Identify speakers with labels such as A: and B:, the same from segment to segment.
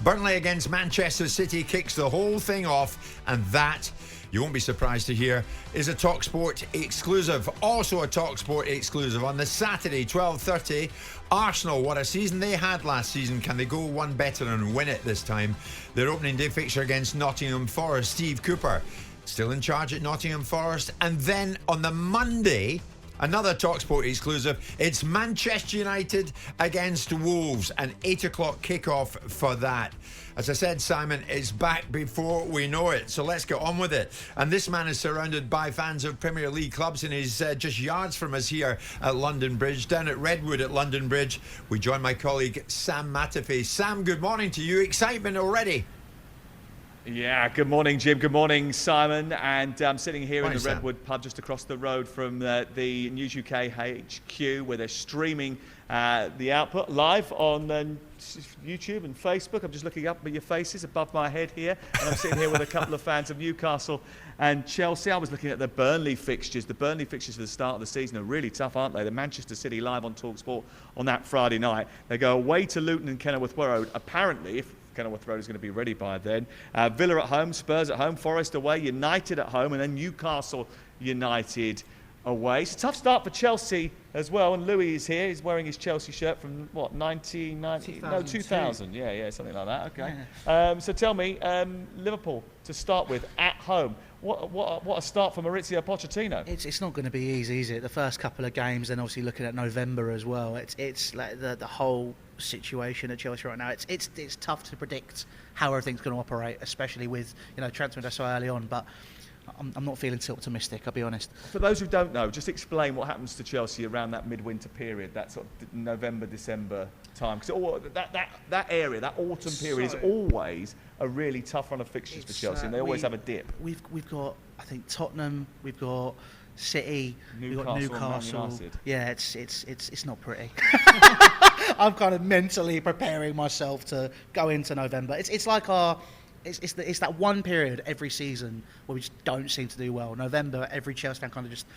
A: Burnley against Manchester City kicks the whole thing off, and that, you won't be surprised to hear, is a talkSPORT exclusive. Also a talkSPORT exclusive on the Saturday, 12:30. Arsenal, what a season they had last season. Can they go one better and win it this time? Their opening day fixture against Nottingham Forest. Steve Cooper still in charge at Nottingham Forest. And then on the Monday, another talkSPORT exclusive. It's Manchester United against Wolves, an 8 o'clock kickoff for that. As I said, Simon is back before we know it, so let's get on with it. And this man is surrounded by fans of Premier League clubs, and he's just yards from us here at London Bridge, down at Redwood at London Bridge. We join my colleague Sam Matterface. Sam, good morning to you. Excitement already?
B: Yeah, good morning, Jim. Good morning, Simon. And I'm sitting here in the
A: Sam.
B: Redwood pub just across the road from the News UK HQ, where they're streaming the output live on YouTube and Facebook. I'm just looking up at your faces above my head here, and I'm sitting here with a couple of fans of Newcastle and Chelsea. I was looking at the Burnley fixtures. The Burnley fixtures for the start of the season are really tough, aren't they? The Manchester City live on talkSPORT on that Friday night. They go away to Luton and Kenilworth Road. Apparently, if Kenilworth Road is going to be ready by then. Villa at home, Spurs at home, Forest away, United at home, and then Newcastle United away. It's a tough start for Chelsea as well, and Louis is here. He's wearing his Chelsea shirt from, what, 1990? No, 2000. Yeah, something like that. Okay. Yeah. So tell me, Liverpool to start with at home. What a start for Maurizio Pochettino.
C: It's not going to be easy, is it? The first couple of games, and obviously looking at November as well. It's like the whole situation at Chelsea right now. It's tough to predict how everything's going to operate, especially with transfer window so early on. But I'm not feeling too optimistic, I'll be honest.
B: For those who don't know, just explain what happens to Chelsea around that midwinter period, that sort of November, December time. Because that area, that autumn period is always a really tough run of fixtures for Chelsea, and they always have a dip.
C: We've got, I think, Tottenham, we've got City, we've got Newcastle. Yeah, it's not pretty. I'm kind of mentally preparing myself to go into November. It's like it's that one period every season where we just don't seem to do well. November, every Chelsea fan kind of just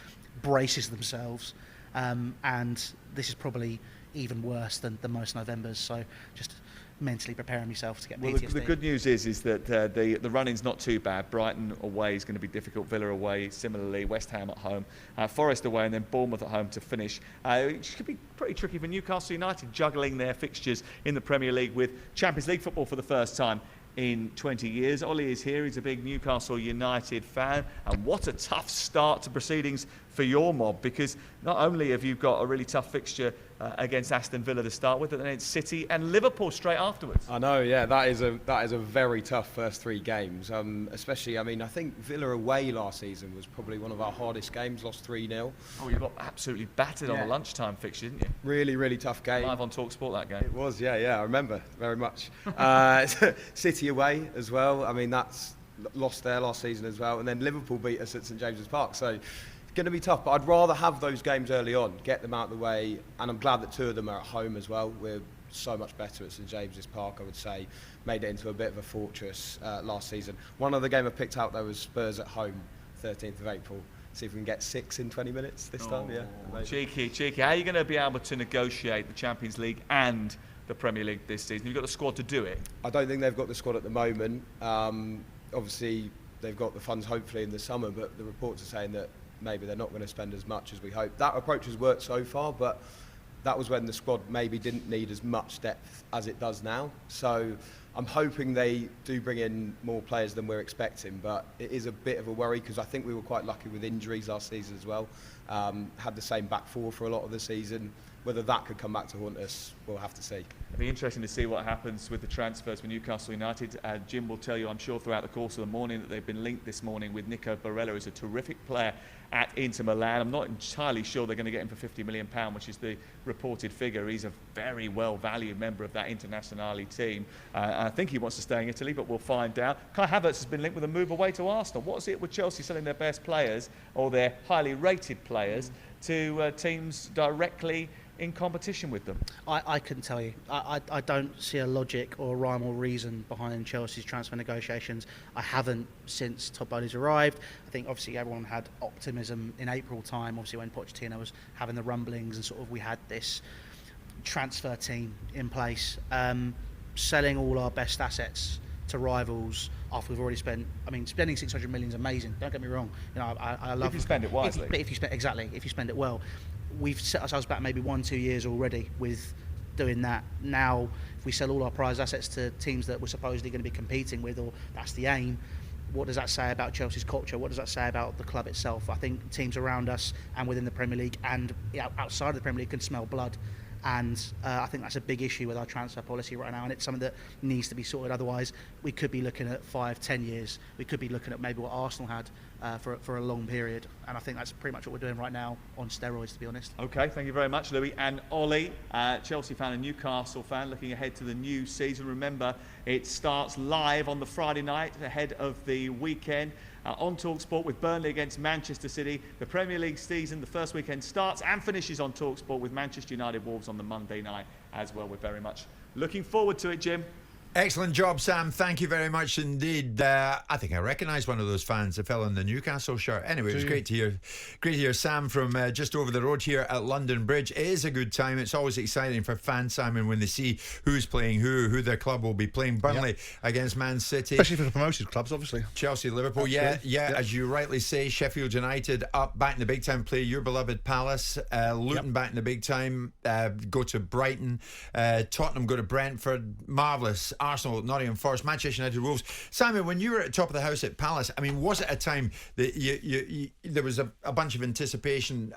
C: braces themselves, and this is probably even worse than most Novembers. So just mentally preparing myself to get PTSD.
B: Well, the good news is that the running's not too bad. Brighton away is going to be difficult. Villa away, similarly. West Ham at home. Forest away, and then Bournemouth at home to finish. It could be pretty tricky for Newcastle United, juggling their fixtures in the Premier League with Champions League football for the first time in 20 years. Ollie is here. He's a big Newcastle United fan. And what a tough start to proceedings for your mob, because not only have you got a really tough fixture against Aston Villa to start with, but then it's City and Liverpool straight afterwards.
D: I know, yeah, that is a very tough first three games. Especially, I mean, I think Villa away last season was probably one of our hardest games, lost 3-0.
B: Oh, you got absolutely battered on the lunchtime fixture, didn't you?
D: Really, really tough game.
B: Live on talkSPORT that game.
D: It was, yeah, I remember very much. City away as well. I mean, that's lost there last season as well. And then Liverpool beat us at St James's Park. So it's going to be tough, but I'd rather have those games early on, get them out of the way, and I'm glad that two of them are at home as well. We're so much better at St James's Park, I would say. Made it into a bit of a fortress last season. One other game I picked out, though, was Spurs at home, 13th of April. See if we can get 6 in 20 minutes this time, yeah.
B: Cheeky. How are you going to be able to negotiate the Champions League and the Premier League this season? You've got the squad to do it.
D: I don't think they've got the squad at the moment. Obviously, they've got the funds hopefully in the summer, but the reports are saying that maybe they're not going to spend as much as we hope. That approach has worked so far, but that was when the squad maybe didn't need as much depth as it does now. So I'm hoping they do bring in more players than we're expecting, but it is a bit of a worry because I think we were quite lucky with injuries last season as well. Had the same back four for a lot of the season. Whether that could come back to haunt us, we'll have to see.
B: It'll be interesting to see what happens with the transfers for Newcastle United. Jim will tell you, I'm sure, throughout the course of the morning that they've been linked this morning with Nico Barella, who's a terrific player at Inter Milan. I'm not entirely sure they're going to get him for £50 million, which is the reported figure. He's a very well-valued member of that Internazionale team. I think he wants to stay in Italy, but we'll find out. Kai Havertz has been linked with a move away to Arsenal. What's it with Chelsea selling their best players, or their highly rated players, to teams directly in competition with them?
C: I couldn't tell you. I don't see a logic or rhyme or reason behind Chelsea's transfer negotiations. I haven't since Todd Bowley's arrived. I think obviously everyone had optimism in April time, obviously when Pochettino was having the rumblings and sort of we had this transfer team in place. selling all our best assets to rivals after we've already spent. I mean, spending 600 million is amazing. Don't get me wrong. I love.
B: If you spend it wisely.
C: If you spend it well, we've set ourselves back maybe 1-2 years already with doing that. Now, if we sell all our prize assets to teams that we're supposedly going to be competing with, or that's the aim, what does that say about Chelsea's culture? What does that say about the club itself? I think teams around us and within the Premier League and outside of the Premier League can smell blood. And I think that's a big issue with our transfer policy right now, and it's something that needs to be sorted. Otherwise, we could be looking at 5-10 years. We could be looking at maybe what Arsenal had for a long period, and I think that's pretty much what we're doing right now on steroids, to be honest.
B: Okay, thank you very much, Louis. And Ollie, Chelsea fan and Newcastle fan, looking ahead to the new season. Remember, it starts live on the Friday night ahead of the weekend. On talkSPORT with Burnley against Manchester City. The Premier League season, the first weekend starts and finishes on talkSPORT with Manchester United Wolves on the Monday night as well. We're very much looking forward to it, Jim.
A: Excellent job, Sam. Thank you very much indeed. I think I recognise one of those fans, the fellow in the Newcastle shirt. Anyway, it was great to hear Sam from just over the road here at London Bridge. It is a good time. It's always exciting for fans, Simon, when they see who's playing who their club will be playing. Burnley against Man City.
E: Especially for the promoted clubs, obviously.
A: Chelsea, Liverpool. Yeah, as you rightly say, Sheffield United up back in the big time, play your beloved Palace. Luton back in the big time, go to Brighton. Tottenham go to Brentford. Marvellous. Arsenal, Nottingham Forest, Manchester United, Wolves. Simon, when you were at the top of the house at Palace, I mean, was it a time that you there was a bunch of anticipation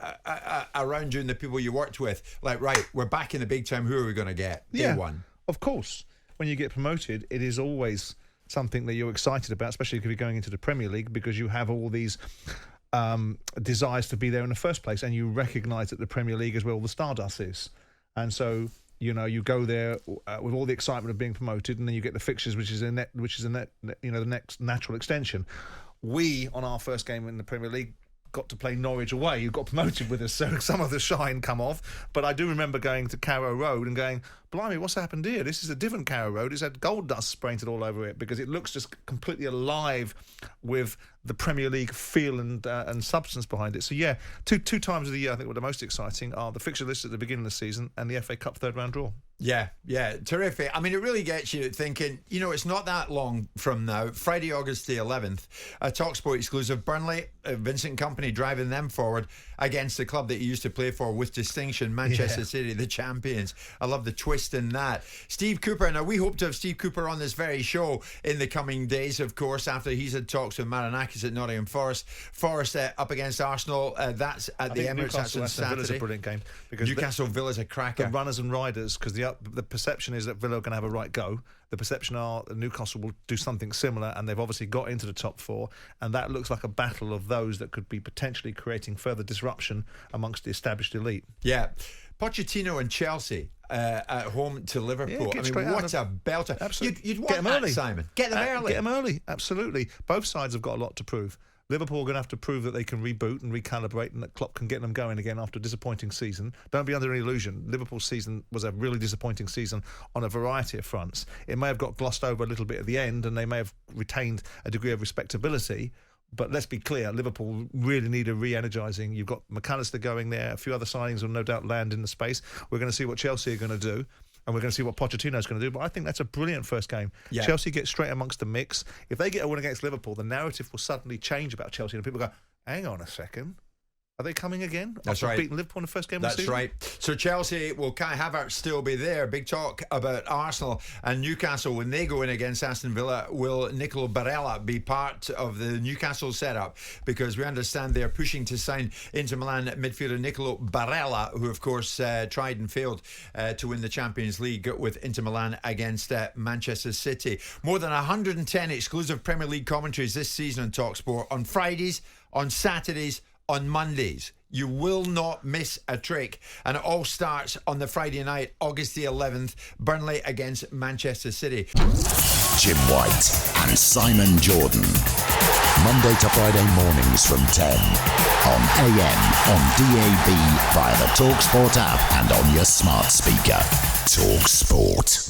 A: around you and the people you worked with? Like, right, we're back in the big time. Who are we going to get? Day one.
E: Of course. When you get promoted, it is always something that you're excited about, especially if you're going into the Premier League, because you have all these desires to be there in the first place, and you recognise that the Premier League is where all the stardust is. And so, you know, you go there with all the excitement of being promoted, and then you get the fixtures, which is the next natural extension. We, on our first game in the Premier League, got to play Norwich away. You got promoted with us, so some of the shine come off. But I do remember going to Carrow Road and going, blimey, what's happened here? This is a different Carrow Road. It's had gold dust painted all over it, because it looks just completely alive with the Premier League feel and substance behind it. So yeah, two times of the year I think were the most exciting are the fixture list at the beginning of the season and the FA Cup third round draw.
A: Yeah, terrific. I mean, it really gets you thinking, you know, it's not that long from now. Friday, August the 11th, a talkSPORT exclusive. Burnley, Vincent Kompany driving them forward against the club that he used to play for with distinction, Manchester City, the champions. I love the twist in that. Steve Cooper. Now, we hope to have Steve Cooper on this very show in the coming days, of course, after he's had talks with Marinakis at Nottingham Forest. Forest up against Arsenal. That's at the Emirates. That's on Saturday.
E: Villa's a brilliant game, because
A: Newcastle Villa's a cracker.
E: The runners and riders, because the perception is that Villa are going to have a right go. The perception are that Newcastle will do something similar, and they've obviously got into the top four, and that looks like a battle of those that could be potentially creating further disruption amongst the established elite.
A: Yeah. Pochettino and Chelsea at home to Liverpool. I mean, what a belter.
E: Absolutely.
A: You'd want that, Simon. Get them early.
E: Get them early, absolutely. Both sides have got a lot to prove. Liverpool are going to have to prove that they can reboot and recalibrate, and that Klopp can get them going again after a disappointing season. Don't be under any illusion. Liverpool's season was a really disappointing season on a variety of fronts. It may have got glossed over a little bit at the end, and they may have retained a degree of respectability. But let's be clear, Liverpool really need a re-energising. You've got McAllister going there. A few other signings will no doubt land in the space. We're going to see what Chelsea are going to do, and we're going to see what Pochettino's going to do. But I think that's a brilliant first game. Yeah. Chelsea get straight amongst the mix. If they get a win against Liverpool, the narrative will suddenly change about Chelsea, and people go, hang on a second. Are they coming again?
A: That's right.
E: Beating Liverpool in the first game of the season?
A: That's right. So Chelsea, will Kai Havertz still be there? Big talk about Arsenal and Newcastle when they go in against Aston Villa. Will Nicolo Barella be part of the Newcastle setup? Because we understand they're pushing to sign Inter Milan midfielder Nicolo Barella, who of course tried and failed to win the Champions League with Inter Milan against Manchester City. More than 110 exclusive Premier League commentaries this season on talkSPORT on Fridays, on Saturdays, on Mondays. You will not miss a trick. And it all starts on the Friday night, August the 11th, Burnley against Manchester City.
F: Jim White and Simon Jordan. Monday to Friday mornings from 10 on AM, on DAB, via the talkSPORT app and on your smart speaker. talkSPORT.